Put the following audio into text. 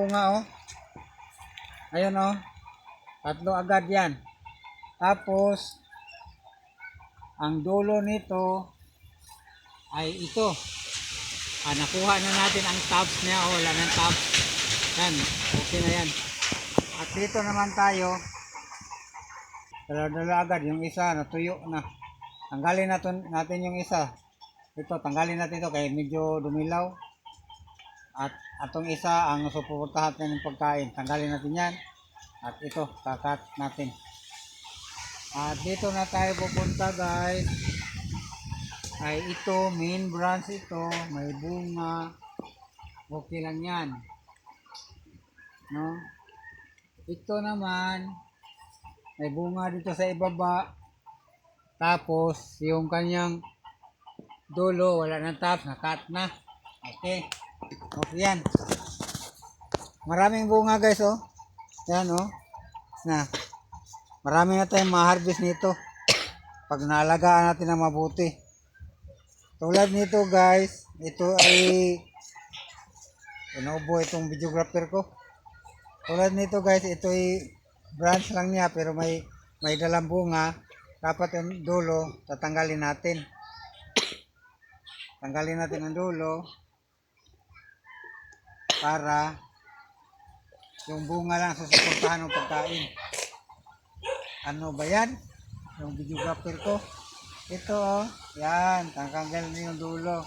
Bunga oh. Ayun oh. Tatlo agad yan. Tapos, ang dulo nito ay ito. Nakuha na natin ang tabs niya. Oh, wala ng tabs. Yan. Okay na yan. At dito naman tayo. Dala-dala agad. Yung isa natuyo na. Tanggalin natin yung isa. Ito, tanggalin natin ito kaya medyo dumilaw. At atong isa ang suportahan natin ng pagkain. Tanggalin natin yan. At ito, kakat natin. At dito na tayo pupunta guys. Ay ito, main branch ito. May bunga. Okay lang yan. No? Ito naman, may bunga dito sa ibaba. Tapos, yung kanyang dulo, wala nang tops, nakat na. Okay. Okay yan. Maraming bunga guys oh. Yan oh. Marami na tayong ma-harvest nito. Pag naalagaan natin na mabuti. Tulad nito guys, ito ay inuubo itong videographer ko. Tulad nito guys, ito ay branch lang niya pero may dalang bunga. Dapat yung dulo, tatanggalin natin. Tanggalin natin ang dulo para yung bunga lang susuportahan ng pagkain. Ano ba yan? Yung videographer ko. Ito oh, yan, tanggal na yung dulo.